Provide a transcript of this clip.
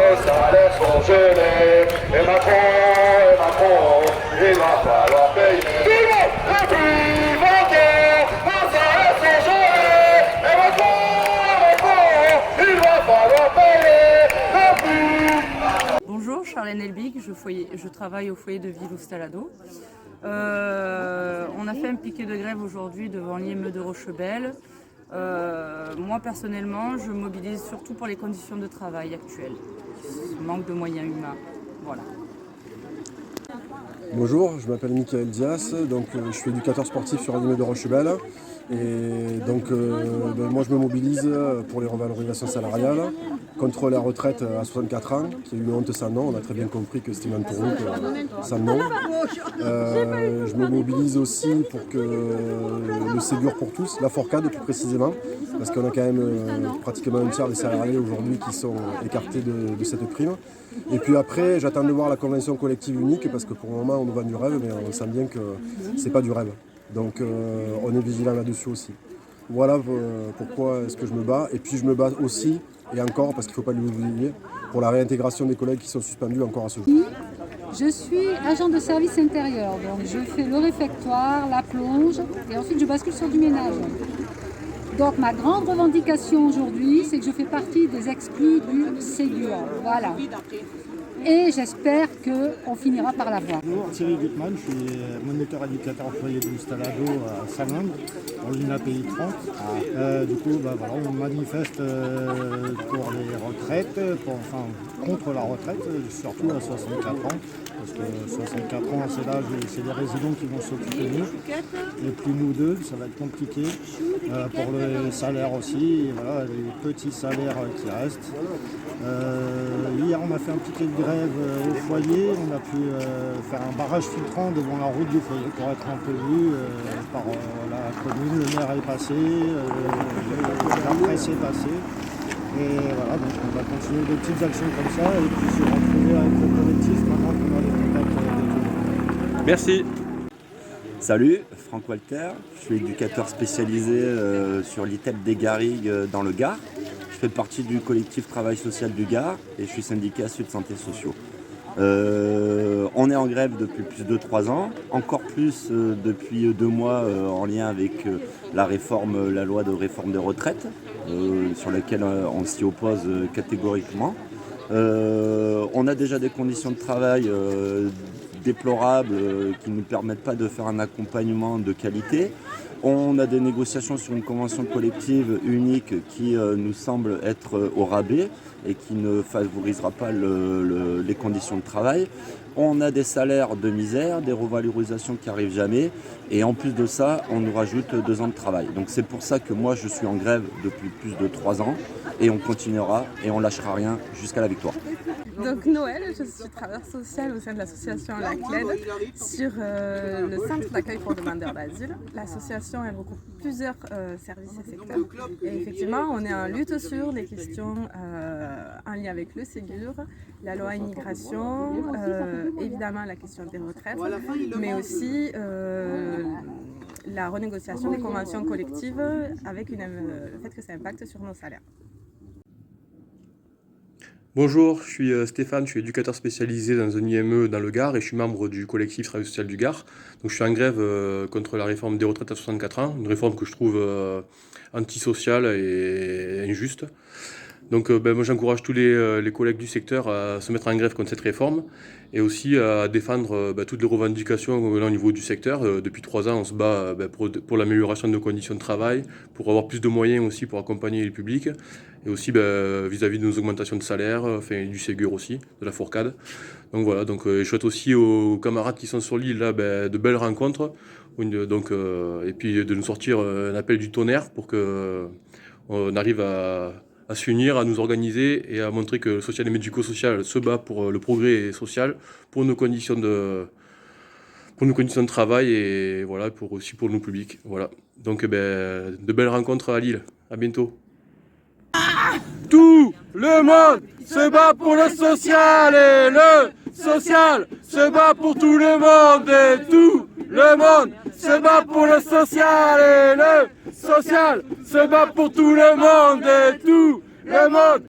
nos salaires sont gelés. Et Macron, il va falloir payer. Tout le monde, le prix bancaire, nos salaires sont gelés. Et Macron, il va falloir payer le prix. Bonjour, Charlène Elbig, je travaille au foyer de Ville-Oustalado. On a fait un piquet de grève aujourd'hui devant l'IME de Rochebelle. Moi personnellement, je mobilise surtout pour les conditions de travail actuelles. Manque de moyens humains. Voilà. Bonjour, je m'appelle Michael Dias, je suis éducateur sportif sur l'IME de Rochebelle. Et moi je me mobilise pour les revalorisations salariales, contre la retraite à 64 ans, qui est une honte sans nom. On a très bien compris que c'était une honte sans nom. Je me mobilise aussi pour que le Ségur pour tous, la Forcade plus précisément, parce qu'on a quand même pratiquement un tiers des salariés aujourd'hui qui sont écartés de cette prime. Et puis après, j'attends de voir la convention collective unique, parce que pour le moment on nous vend du rêve, mais on sent bien que c'est pas du rêve. Donc on est vigilant là-dessus aussi. Voilà pourquoi est-ce que je me bats. Et puis je me bats aussi, et encore, parce qu'il ne faut pas l'oublier, pour la réintégration des collègues qui sont suspendus encore à ce jour. Je suis agent de service intérieur, donc je fais le réfectoire, la plonge, et ensuite je bascule sur du ménage. Donc ma grande revendication aujourd'hui, c'est que je fais partie des exclus du Ségur. Voilà. Et j'espère qu'on finira par l'avoir. Bonjour, Thierry Gutmann, je suis moniteur éducateur au foyer de Oustalado à Salindre, dans une API 30. On manifeste pour les retraites, contre la retraite, surtout à 64 ans. Parce que 64 ans, c'est l'âge, c'est les résidents qui vont s'occuper de nous. Et puis nous deux, ça va être compliqué. Pour le salaire aussi, et voilà, les petits salaires qui restent. Hier, on a fait un piquet de grève au foyer. On a pu faire un barrage filtrant devant la route du foyer pour être un peu vu par la commune. Le maire est passé, la presse est passée. Et voilà, donc on va continuer des petites actions comme ça et puis se retrouver avec le collectif maintenant qu'on a les contacts avec tout le monde. Merci. Salut, Franck Walter, je suis éducateur spécialisé sur l'ITEP des Garrigues dans le Gard. Je fais partie du collectif Travail Social du Gard et je suis syndicat Sud Santé Sociaux. On est en grève depuis plus de 3 ans, encore plus depuis 2 mois en lien avec la loi de réforme des retraites, sur laquelle on s'y oppose catégoriquement. On a déjà des conditions de travail déplorables qui ne nous permettent pas de faire un accompagnement de qualité. On a des négociations sur une convention collective unique qui nous semble être au rabais et qui ne favorisera pas les conditions de travail. On a des salaires de misère, des revalorisations qui n'arrivent jamais et en plus de ça, on nous rajoute 2 ans de travail. Donc c'est pour ça que moi je suis en grève depuis plus de 3 ans et on continuera et on lâchera rien jusqu'à la victoire. Donc Noël, je suis travailleur social au sein de l'association La Clède sur le centre d'accueil pour demandeurs d'asile. L'association elle regroupe plusieurs services et secteurs. Et effectivement, on est en lutte sur les questions en lien avec le Ségur, la loi immigration, évidemment la question des retraites, mais aussi la renégociation des conventions collectives avec le fait que ça impacte sur nos salaires. Bonjour, je suis Stéphane, je suis éducateur spécialisé dans un IME dans le Gard et je suis membre du collectif Travail Social du Gard. Donc je suis en grève contre la réforme des retraites à 64 ans, une réforme que je trouve antisociale et injuste. Donc moi j'encourage tous les collègues du secteur à se mettre en grève contre cette réforme et aussi à défendre toutes les revendications au niveau du secteur. Depuis 3 ans on se bat pour l'amélioration de nos conditions de travail, pour avoir plus de moyens aussi pour accompagner le public et aussi vis-à-vis de nos augmentations de salaire, du Ségur aussi, de la Forcade. Donc voilà, je souhaite aussi aux camarades qui sont sur l'île là, de belles rencontres et puis de nous sortir un appel du tonnerre pour qu'on arrive à s'unir, à nous organiser et à montrer que le social et médico-social se bat pour le progrès social, pour nos conditions de travail et voilà, aussi pour nos publics. Voilà. Donc de belles rencontres à Lille. À bientôt. Tout le monde se bat pour le social et le social se bat pour tout le monde et tout le monde se bat pour le social et le social se bat pour tout le monde et tout le monde